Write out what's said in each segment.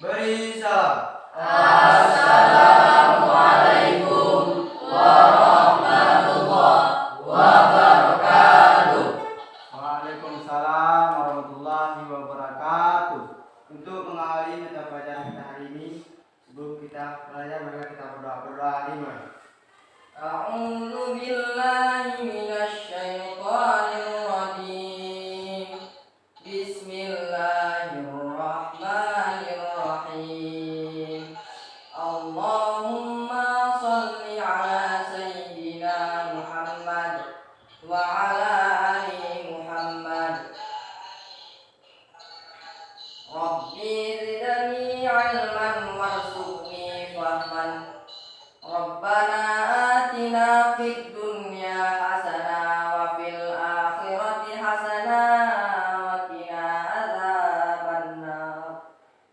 Beri salam. Assalamualaikum warahmatullahi wabarakatuh. Waalaikumsalam warahmatullahi wabarakatuh. Untuk mengawali mata pelajaran kita hari ini, sebelum kita belajar maka kita berdoa dimulai. A'udzu billahi minasy syaithanir rajim. Bismillahirrahmanirrahim. Allahumma shalli ala sayyidina Muhammad wa ala ali Muhammad. Rabbi zidni ilman warzuqni fahman. Rabbana atina fid dunya hasanah wa fil akhirati hasanah wa qina adzabannar.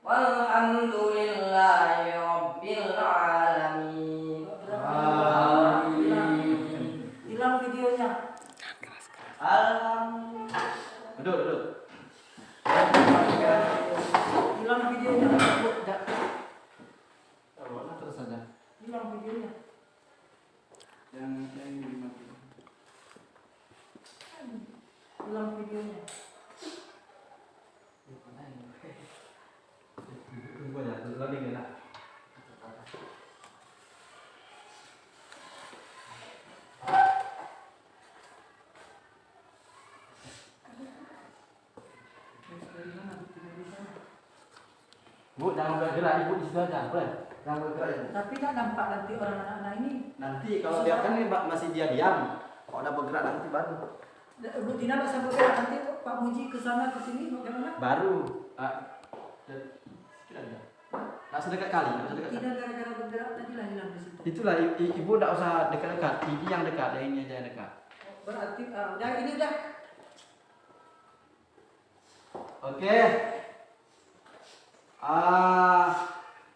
Walhamdulillahi rabbil alamin. Hilang videonya. Alhamdulillah. Duduk. Hilang videonya. Terus saja. Hilang videonya. Yang dimatikan. Hilang videonya. Tunggu ya, loading ya. Bu, jangan bergerak, ibu di situ aja, boleh? Jangan bergerak ya. Tapi nggak nampak nanti orang anak-anak ini. Nanti kalau dia kan ini masih dia diam, kalau ada bergerak nanti baru. Bu Tina nggak sampai bergerak nanti Pak Muji ke sana ke sini bagaimana? Baru. Sedikit aja. Nggak sedekat kali, nggak sedekat kali. Tidak gara-gara bergerak tadi lah hilang di situ. Itulah ibu nggak usah dekat-dekat, ini yang dekat, yang ini aja yang dekat. Berarti udah ini udah. Oke.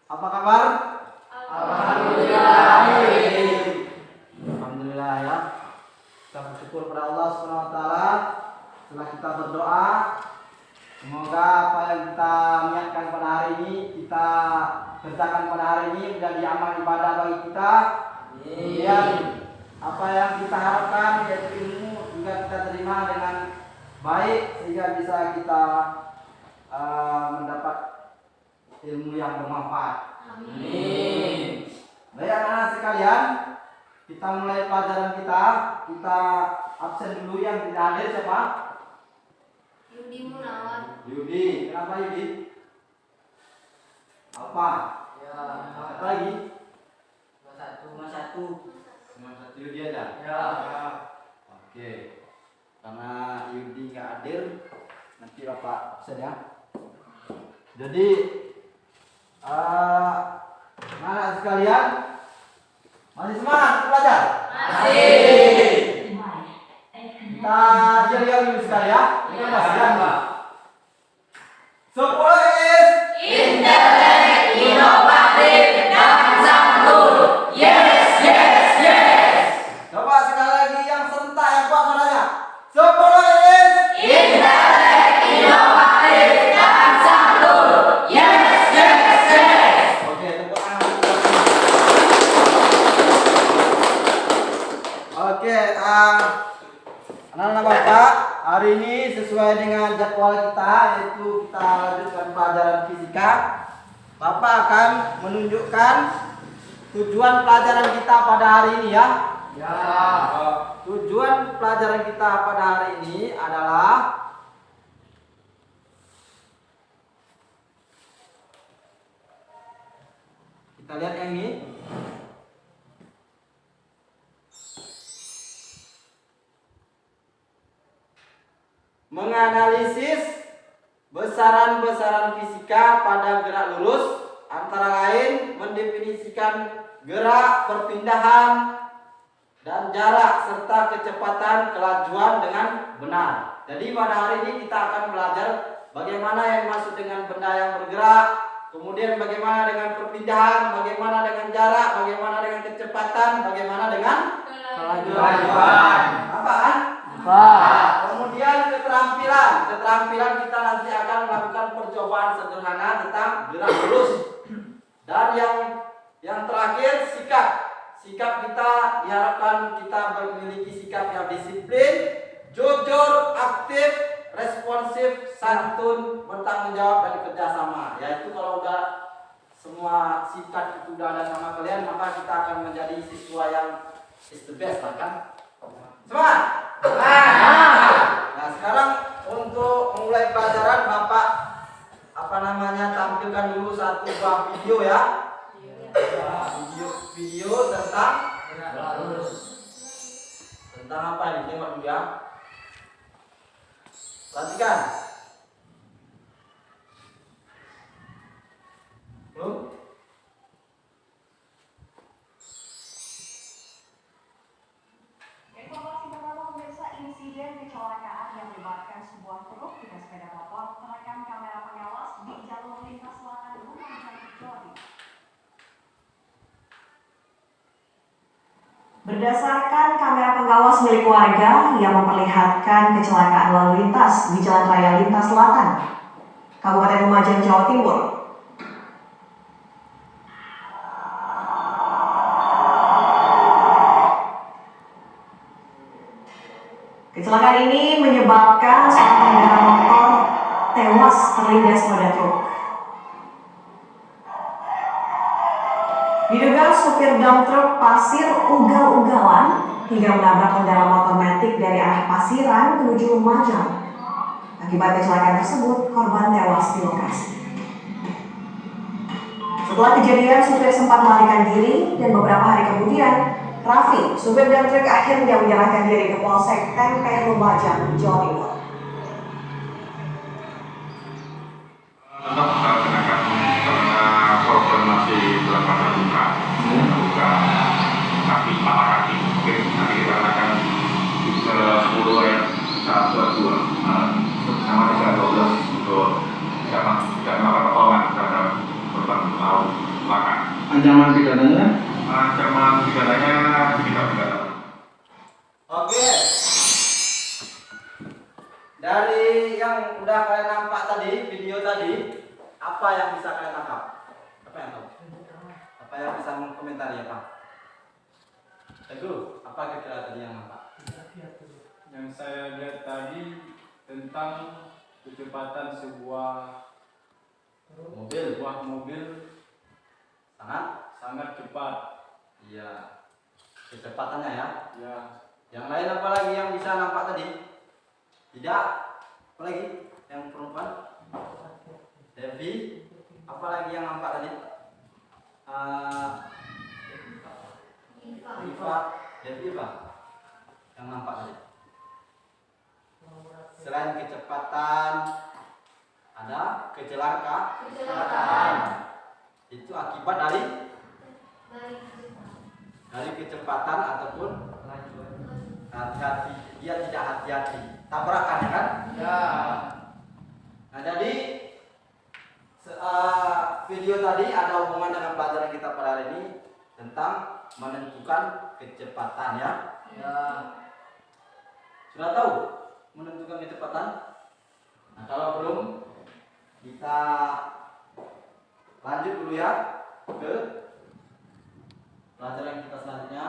Apa kabar? Alhamdulillah. Alhamdulillah ya. Kita bersyukur kepada Allah Subhanahu wa taala setelah kita berdoa. Semoga apa yang kita niatkan pada hari ini, kita kerjakan pada hari ini menjadi amal ibadah bagi kita. Kemudian apa yang kita harapkan yaitu ilmu juga kita terima dengan baik sehingga bisa kita mendapat ilmu yang bermanfaat. Amin. Baik anak-anak sekalian, kita mulai pelajaran kita. Kita absen dulu yang tidak hadir siapa? Yudi Munawar. Yudi. Kenapa Yudi? Apa? Ya. Apa lagi? Cuma satu. Cuma satu Yudi aja. Ya. Oke. Karena Yudi nggak hadir, nanti Bapak absen ya. Jadi anak sekalian masih semangat belajar? Masih. Kita lihat dulu sekali ya. Ini masih Pak. 10 is Intelek, inovatif, dan santun. Yes, yes, yes. Coba sekali lagi yang serentak yang kuat suaranya. 10 is Intelek, inovatif, dan santun. Yes, yes, yes. Oke, tepuk tangan. Oke, anak-anak Bapak, hari ini sesuai dengan jadwal kita yaitu kita lanjutkan pelajaran fisika. Bapak akan menunjukkan tujuan pelajaran kita pada hari ini ya. Ya. Tujuan pelajaran kita pada hari ini adalah kita lihat yang ini. Menganalisis besaran-besaran fisika pada gerak lurus, antara lain mendefinisikan gerak, perpindahan, dan jarak serta kecepatan kelajuan dengan benar. Jadi pada hari ini kita akan belajar bagaimana yang dimaksud dengan benda yang bergerak, kemudian bagaimana dengan perpindahan, bagaimana dengan jarak, bagaimana dengan kecepatan, bagaimana dengan kelajuan. Apaan? Kemudian keterampilan kita nanti akan melakukan percobaan sederhana tentang gerak lurus. Dan yang terakhir sikap kita diharapkan kita memiliki sikap yang disiplin, jujur, aktif, responsif, santun, bertanggung jawab dan kerjasama. Yaitu kalau udah semua sifat itu udah ada sama kalian, maka kita akan menjadi siswa yang is the best kan? Semangat! Nah sekarang untuk memulai pelajaran Bapak tampilkan dulu satu buah video ya. Video tentang apa ini? Tengok dulu ya. Perhatikan. Belum? Informasi pertama pemirsa, insiden kecelakaan yang melibatkan sebuah truk dengan sepeda motor terekam kamera pengawas di jalur lintas selatan Lumajang, Jawa Timur. Berdasarkan kamera pengawas milik warga yang memperlihatkan kecelakaan lalu lintas di Jalan Raya Lintas Selatan, Kabupaten Lumajang, Jawa Timur. Kecelakaan ini menyebabkan seorang pengendara motor tewas terlindas pada truk. Diduga supir dump truk pasir ugal-ugalan hingga menabrak pengendara motor metik dari arah Pasiran menuju Lumajang. Akibat kecelakaan tersebut, korban tewas di lokasi. Setelah kejadian, supir sempat melarikan diri dan beberapa hari kemudian, Raffi, supir dump truk akhirnya menyerahkan diri ke Polsek Tempe Lumajang, Jawa Timur. Tetap kita kenakan karena korban masih dalam keadaan luka kaki, patah kaki. Mungkin nanti kita akan bisa 10 ayat 122 sama 312 untuk jangan pertolongan terhadap korban lalu belakang. Ancaman pidananya? Ancaman pidananya tidak pidana. Oke. Dari yang udah kalian nampak tadi, video tadi, apa yang bisa kalian tangkap? Apa yang tahu? Apa yang bisa mengomentari apa? Teguh, apa kira-kira tadi yang nampak? Yang saya lihat tadi tentang kecepatan sebuah mobil sangat cepat. Iya. Kecepatannya ya. Ya, Yang lain apa lagi yang bisa nampak tadi? Tidak. Apa lagi? Yang perempuan? Devi. Apa lagi yang nampak tadi? Rifa. Devi apa? Yang nampak tadi? Selain kecepatan, ada kecelakaan. Itu akibat dari kecepatan ataupun hati-hati, dia tidak hati-hati, tabrakan ya kan? Ya. Nah jadi video tadi ada hubungan dengan pelajaran kita pada hari ini tentang menentukan kecepatan ya. Ya. Sudah tahu menentukan kecepatan? Nah kalau belum, kita lanjut dulu ya ke pelajaran kita selanjutnya,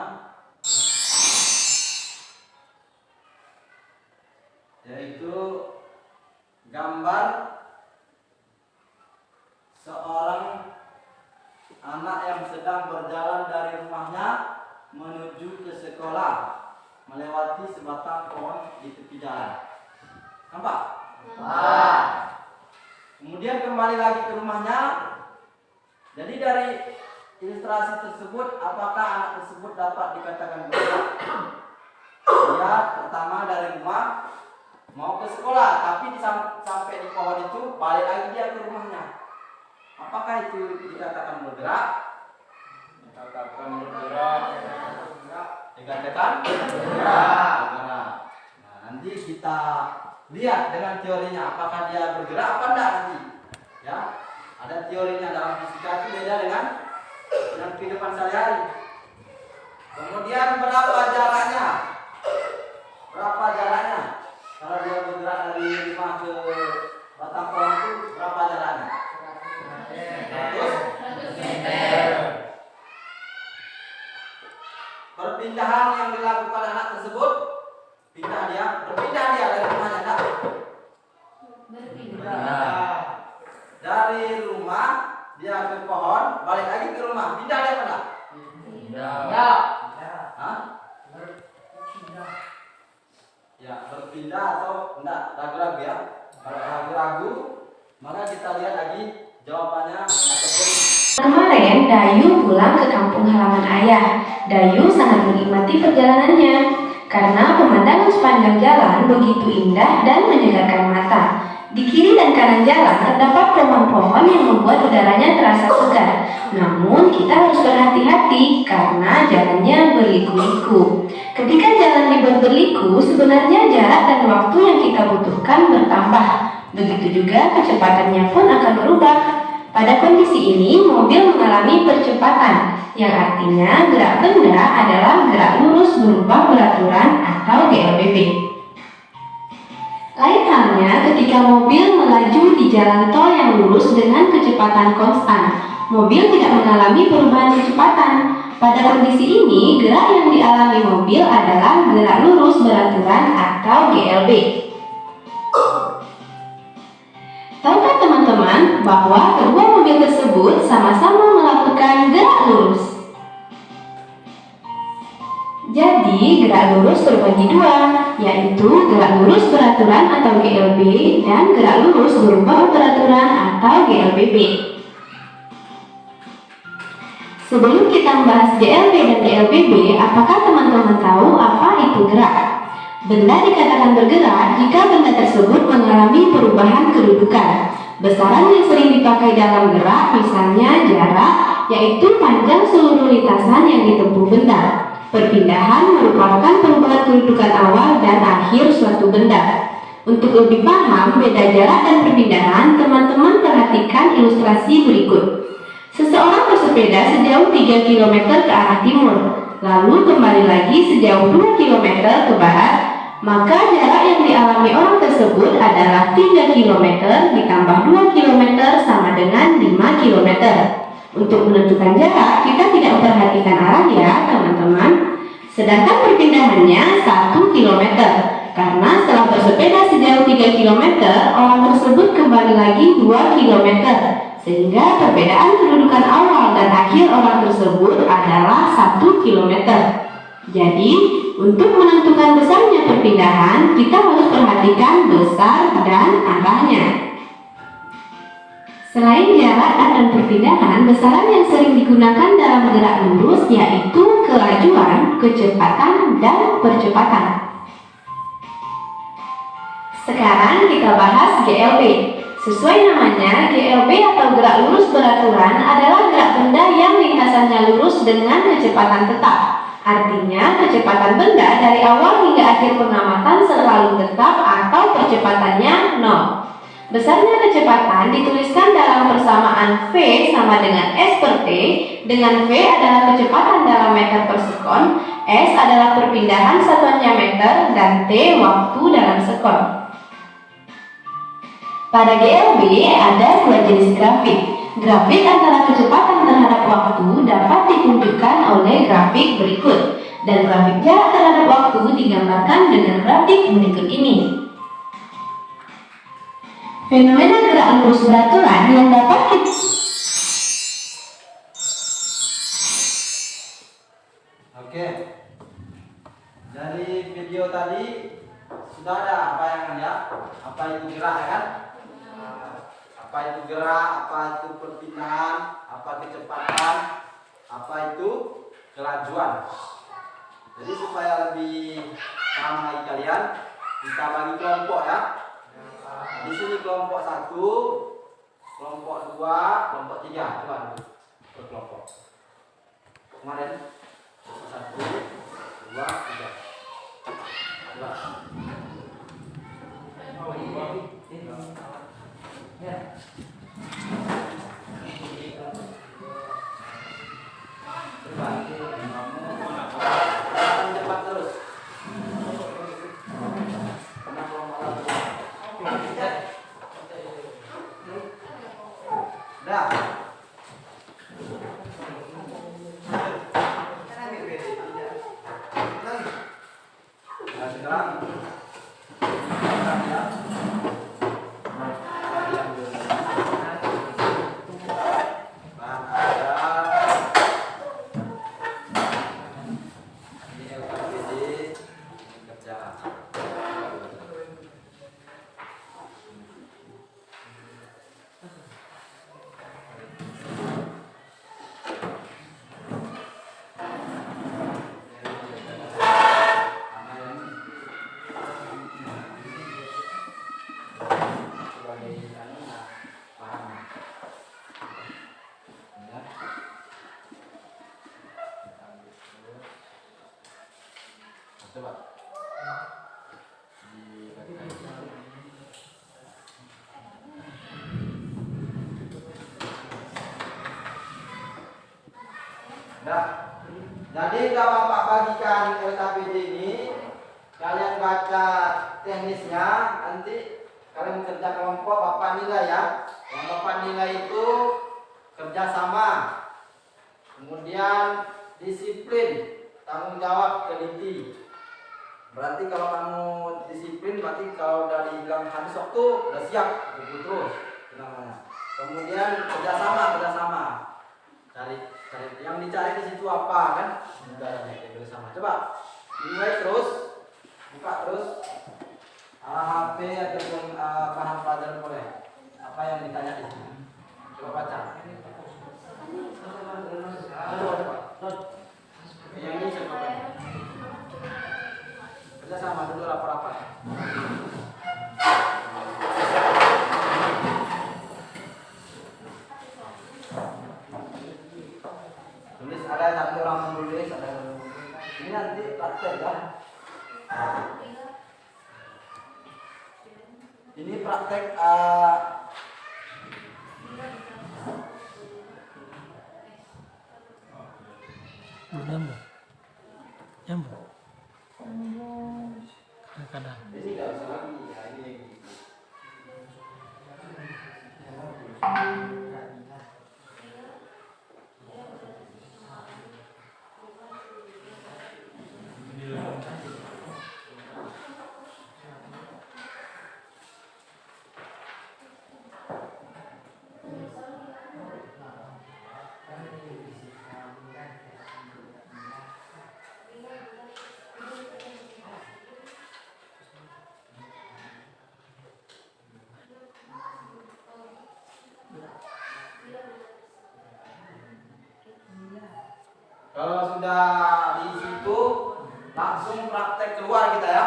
yaitu gambar seorang anak yang sedang berjalan dari rumahnya menuju ke sekolah melewati sebatang pohon di tepi jalan. Nampak? Kemudian kembali lagi ke rumahnya. Jadi dari ilustrasi tersebut, apakah anak tersebut dapat dikatakan bergerak? Dia pertama dari rumah mau ke sekolah, tapi sampai di pohon itu balik lagi dia ke rumahnya. Apakah itu dikatakan bergerak? dikatakan bergerak. Dikatakan bergerak. Nah, nanti kita lihat dengan teorinya apakah dia bergerak apa enggak nanti. Ya, ada teorinya dalam fisika itu beda dengan kehidupan sehari-hari. Kemudian berapa jaraknya? Berapa jaraknya Kalau dia bergerak dari rumah ke batang pohon itu berapa jaraknya? 100 meter. Perpindahan yang dilakukan anak tersebut, berpindah dia dari rumahnya, tak? Dari rumah dia ke pohon, balik lagi ke rumah, pindah dia mana? Hah? Ya, berpindah atau enggak ragu-ragu ya. Kalau ragu-ragu, maka kita lihat lagi jawabannya ataupun Kemarin Dayu pulang ke kampung halaman ayah. Dayu sangat menikmati perjalanannya karena pemandangan sepanjang jalan begitu indah dan menyegarkan mata. Di kiri dan kanan jalan terdapat pohon-pohon yang membuat udaranya terasa segar. Namun kita harus berhati-hati karena jalannya berliku-liku. Ketika jalan berliku, sebenarnya jarak dan waktu yang kita butuhkan bertambah. Begitu juga kecepatannya pun akan berubah. Pada kondisi ini, mobil mengalami percepatan, yang artinya gerak benda adalah gerak lurus berubah beraturan atau GLBB. Lain halnya ketika mobil melaju di jalan tol yang lurus dengan kecepatan konstan, mobil tidak mengalami perubahan kecepatan. Pada kondisi ini, gerak yang dialami mobil adalah gerak lurus beraturan atau GLB. Tahukah teman-teman bahwa kedua mobil tersebut sama-sama melakukan gerak lurus? Jadi, gerak lurus terbagi dua, yaitu gerak lurus beraturan atau GLB dan gerak lurus berubah beraturan atau GLBB. Sebelum kita membahas GLB dan GLBB, apakah teman-teman tahu apa itu gerak? Benda dikatakan bergerak jika benda tersebut mengalami perubahan kedudukan. Besaran yang sering dipakai dalam gerak misalnya jarak, yaitu panjang seluruh lintasan yang ditempuh benda. Perpindahan merupakan perubahan kedudukan awal dan akhir suatu benda. Untuk lebih paham beda jarak dan perpindahan, teman-teman perhatikan ilustrasi berikut. Seseorang bersepeda sejauh 3 km ke arah timur, lalu kembali lagi sejauh 2 km ke barat. Maka jarak yang dialami orang tersebut adalah 3 km ditambah 2 km sama dengan 5 km. Untuk menentukan jarak, kita tidak memperhatikan arah ya teman-teman. Sedangkan perpindahannya 1 km. Karena setelah bersepeda sejauh 3 km, orang tersebut kembali lagi 2 km. Sehingga perbedaan kedudukan awal dan akhir orang tersebut adalah 1 km. Jadi, untuk menentukan besarnya perpindahan, kita harus perhatikan besar dan arahnya. Selain jarak dan perpindahan, besaran yang sering digunakan dalam gerak lurus yaitu kelajuan, kecepatan, dan percepatan. Sekarang kita bahas GLB. Sesuai namanya, GLB atau gerak lurus beraturan adalah gerak benda yang lintasannya lurus dengan kecepatan tetap. Artinya, kecepatan benda dari awal hingga akhir pengamatan selalu tetap atau percepatannya 0. Besarnya kecepatan dituliskan dalam persamaan V sama dengan S per T, dengan V adalah kecepatan dalam meter per sekon, S adalah perpindahan satuannya meter, dan T waktu dalam sekon. Pada GLB ada dua jenis grafik. Grafik antara kecepatan terhadap waktu dapat ditunjukkan oleh grafik berikut, dan grafik jarak terhadap waktu digambarkan dengan grafik berikut ini. Fenomena gerak lurus beraturan yang dapat Oke. Dari video tadi sudah ada bayangan ya, apa itu gerak ya kan? Apa itu gerak, apa itu perpindahan, apa kecepatan, apa itu kelajuan. Jadi supaya lebih paham lagi kalian, kita bagi kelompok ya. Di sini kelompok 1, kelompok 2, kelompok 3. Coba dulu per kelompok. Kemarin 1, 2, 3. Coba. Ya. Cepat terus. Karena kelompok Dah. Nah, sekarang coba. Nah, jadi kalau Bapak bagikan LKPD ini, kalian baca teknisnya, nanti kalian kerja kelompok, Bapak nilai ya. Yang Bapak nilai itu kerjasama, kemudian disiplin, tanggung jawab, teliti. Berarti kalau kamu disiplin, berarti kalau udah dibilang habis waktu, udah siap, gitu terus namanya. Kemudian kerjasama. Cari yang dicari di situ apa kan? Udah kerjasama. Coba dimulai terus, buka terus HP ataupun bahan pelajaran boleh. Apa yang ditanya di sini? Coba baca. Yang ini siapa? Kerjasama dulu rapor-rapor. Tulis ada satu orang menulis, ada ini nanti praktek ya. Ini praktek Nyambung. Kadang-kadang. ini nggak usah lagi ya ini. Kalau sudah di situ langsung praktek keluar kita ya.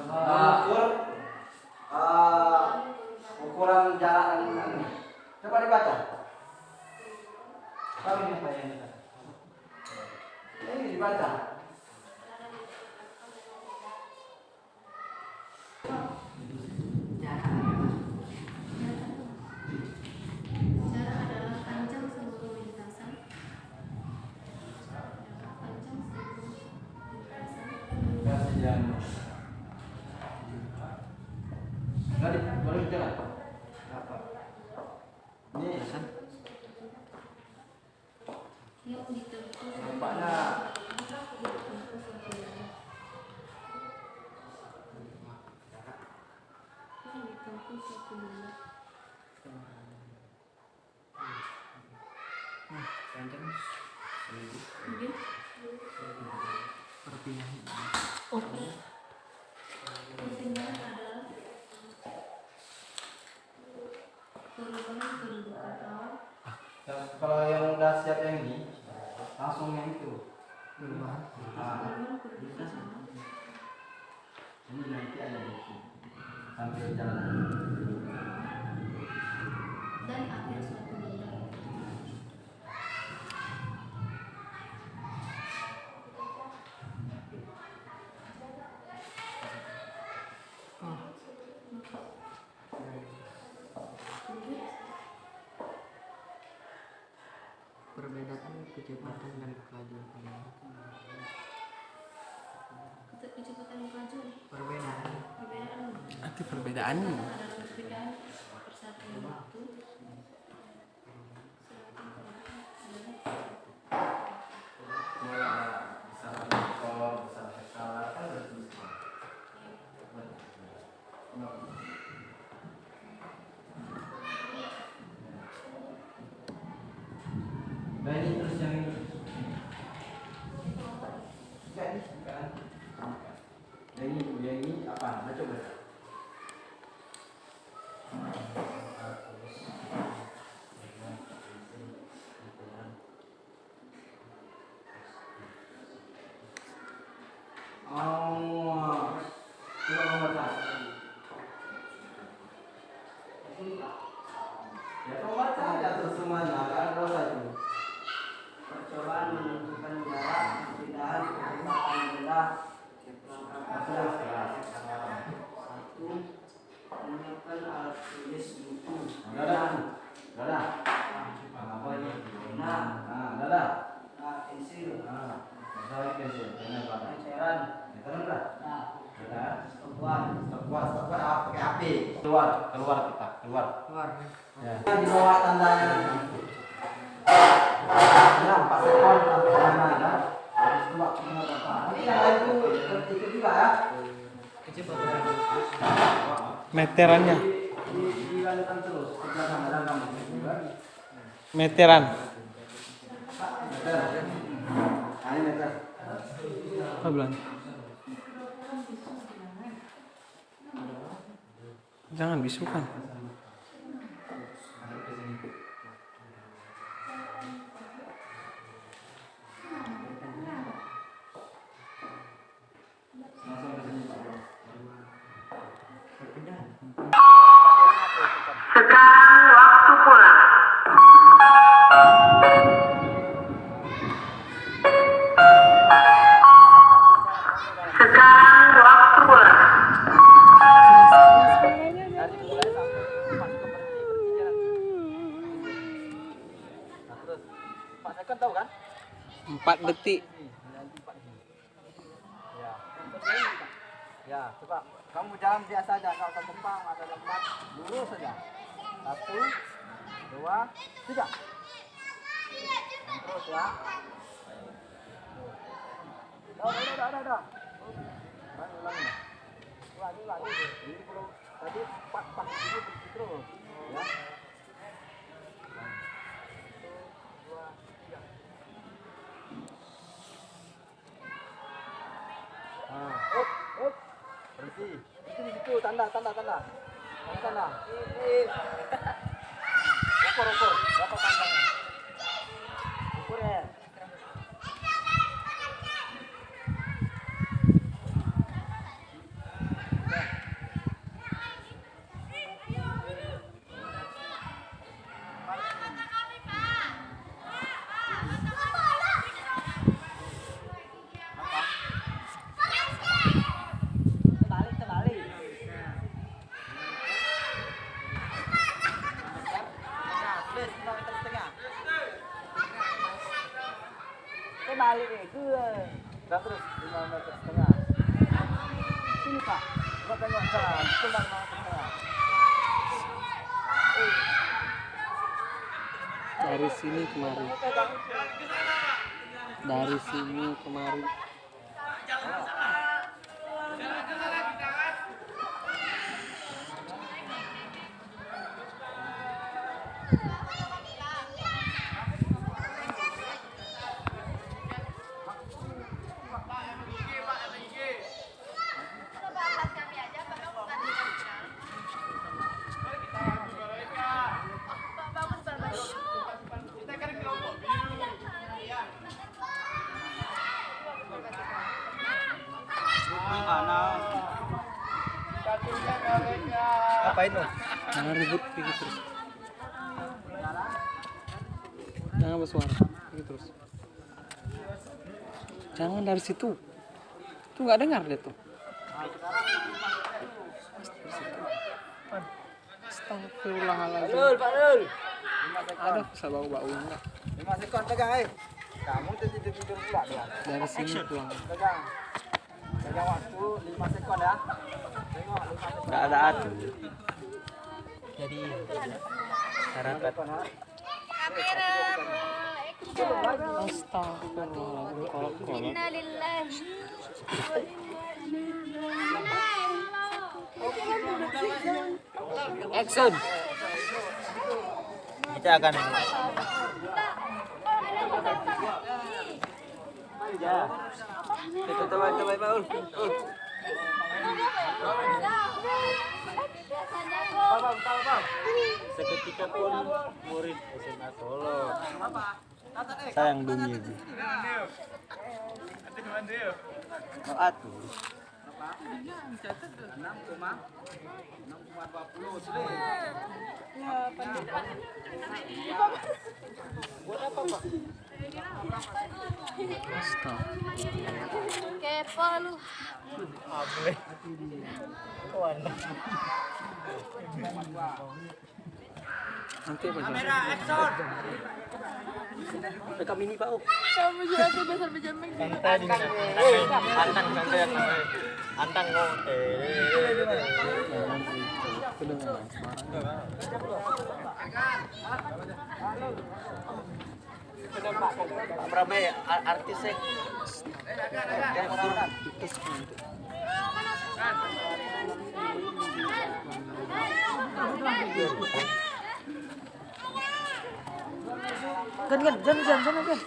Mengukur ukuran jarak dan ini. Coba dibaca. Apa ini apa yang dibaca? Ini dibaca. Jarak adalah panjang seluruh lintasan. Tadi boleh bicara. Ini Yang ditempuh nampaknya satu bulan. Kemudian perpindahan adalah perubahan kedudukan awal. kalau yang udah siap yang ini langsung yang itu. Perubahan kedudukan awal. Ini nanti ada di sini sambil jalan. Dan akhir suatu benda. Perbedaan kecepatan dan kelajuan. Kecepatan kelajuan. Perbedaan. Perbedaan. Arti perbedaannya. Adalah perbedaan persatuan waktu Nah ini terus yang ini. Enggak nih, enggak. Yang ini apa? Nah, coba. Oh, coba kamu baca. Ya kamu baca aja terus semuanya, kan dosa itu. Percobaan menentukan jarak perpindahan kecepatan benda. Satu, menyiapkan alat tulis buku. Dadah. Apa ini? Dadah. Pensil. Cairan. Stopwatch pakai HP. Keluar kita. Ya. Di bawah tandanya. Ya, 4 sekon sampai mana ya? Harus keluar berapa? Ini yang itu ikut juga ya. Meterannya. Dilanjutkan terus ke belakang dalam. Meteran. Meter. Ini meter. Apa bilang? Jangan bisukan. Sekarang waktu pulang. Sekarang waktu pulang. Terus 4 sekon tahu kan? 4 detik. Ya, coba kamu jalan biasa aja, nggak usah tumpang, ada lembat, lurus saja. 1, 2, 3. Terus ya. Udah. Ulangi. Ini belum tadi 4 ini begitu terus. Ya. 1, 2, 3. Up. Berhenti. Itu di situ tanda. Tanda. Ukur. Berapa tandanya? Ukur ya. Balik itu dan terus 5,5 meter. Sini Pak, buat tengok salah, kembang 5,5 meter. Dari sini kemari. Ngapain lo? Jangan ribut pergi terus. Jangan bersuara, pergi terus. Jangan dari situ. Tuh nggak dengar dia tuh. Astagfirullahaladzim. Pak Dul. Ada bisa bau-bau enggak? 5 sekon pegang Kamu tidur pula dia. Dari sini pulang. Pegang waktu 5 sekon ya. Tengok 5 sekon. Nggak ada atur. Jadi syarat Astagfirullahaladzim. Kolok-kolok. Action. Kita akan Seketika pun murid SMA Solo. Sayang bunyi itu. Oh, atuh. Kepo lu. Kamera action. Rekam ini Pak. Kamu juga tuh besar berjamin. Antang kok. Ramai artisnya. Kan jangan kan.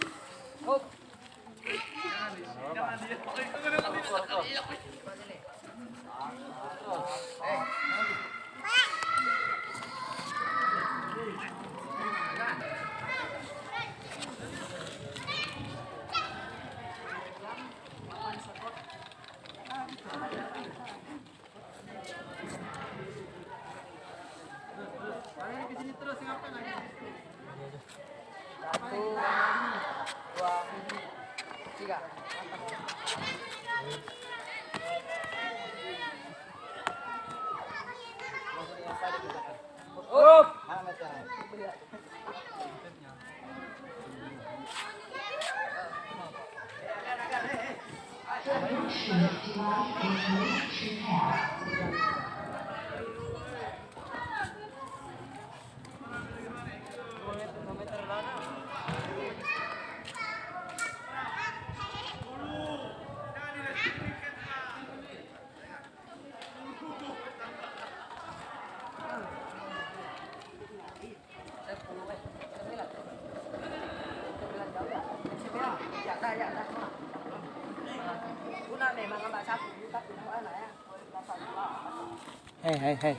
Hei.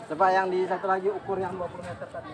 Coba yang di satu lagi ukur yang 20 meter tadi.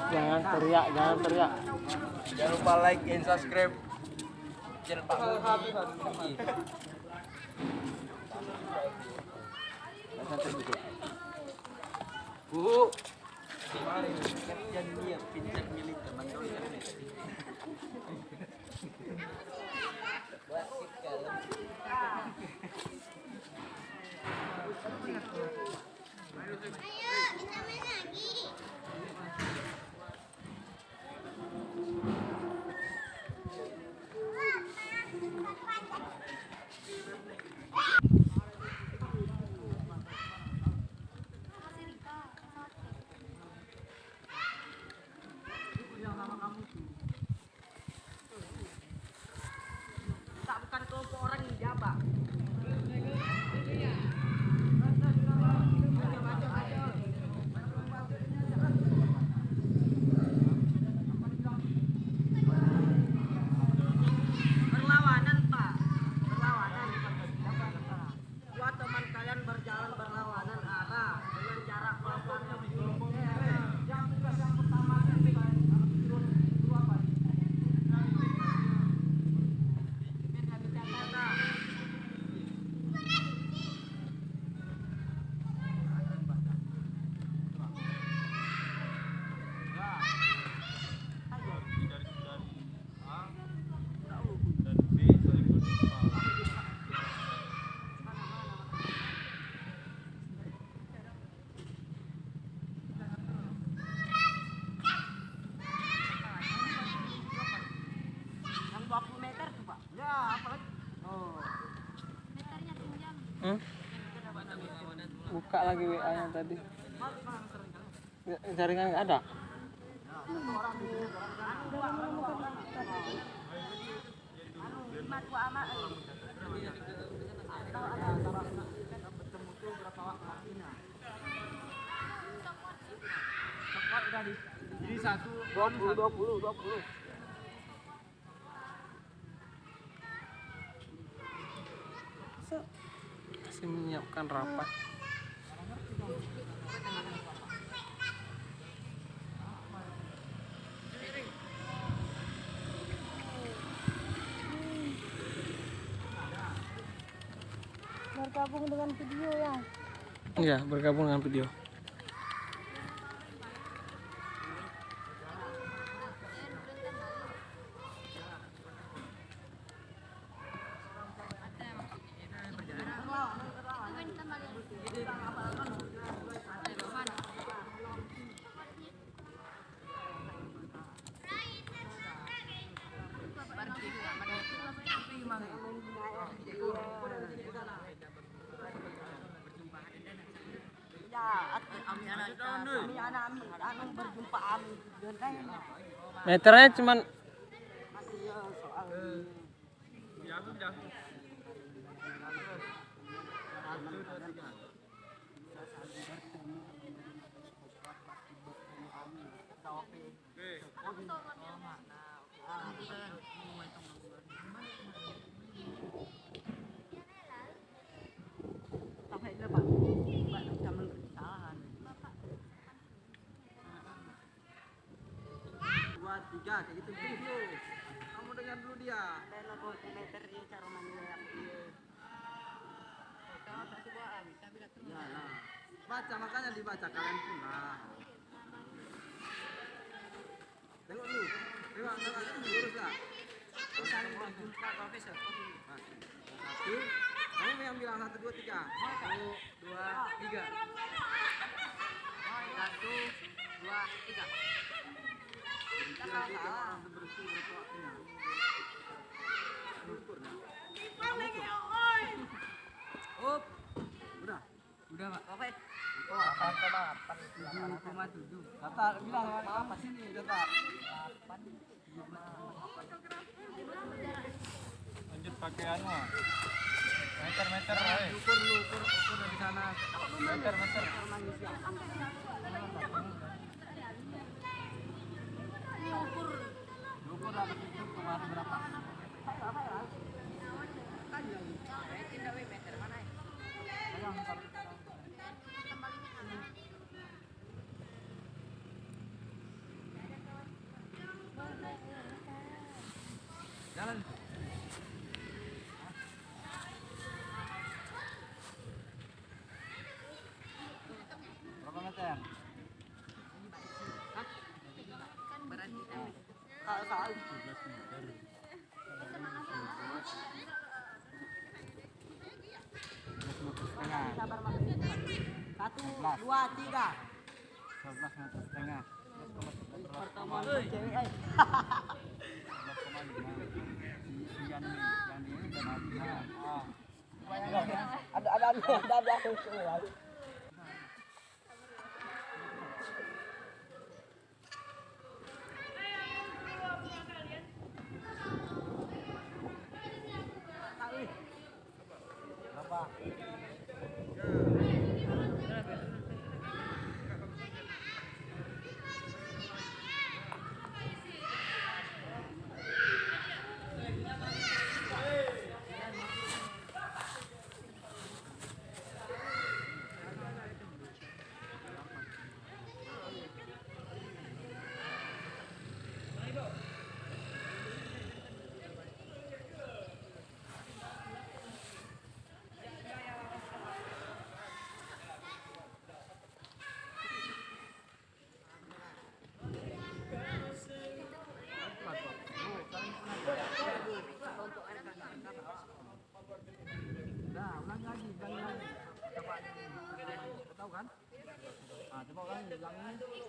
Jangan teriak. Jangan lupa like and subscribe channel Pak Muji. Bu. Jangan dia pinjam milik teman doi. Buka lagi WA-nya tadi. Jaringan nggak ada. Jadi 20. Masih menyiapkan rapat. Bergabung dengan video ya. Iya, bergabung dengan video. Meternya cuman kayak gitu video. Kamu dengar dulu dia. Baca, makanya dibaca kalian pula. Tengok dulu. Tengok lurus lah. Satu. Kamu yang bilang 1, 2, 3. 1, 2, 3. 1, 2, 3. Up. Udah Pak. Oke. Kata bilang apa sini kata. lanjut pakai anu. Meter. Ukur dari sana. Meter. Ukur lah itu kemarin berapa? Jalan. Berapa meter? Soal 17 meter. 1, 2, 3. 11 meter setengah. Pertama cewek. Ada semua.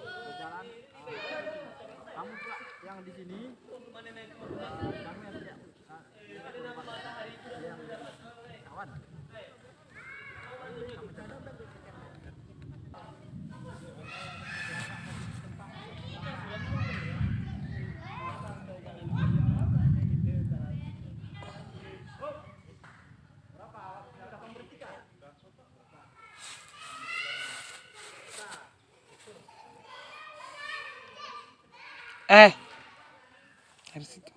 Berjalan kamu pula yang di sini kamu yang tidak yang kawan Dari situ.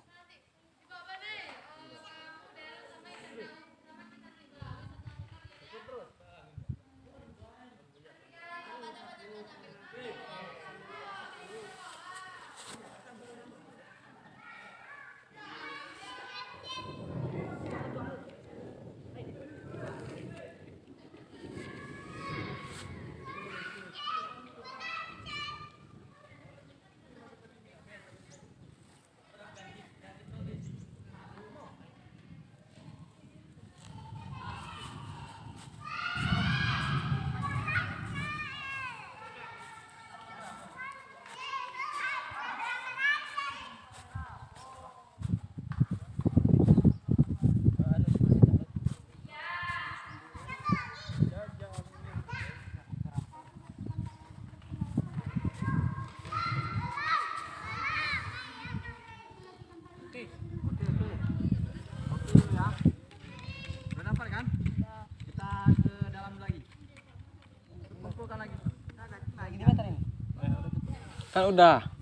Kan udah.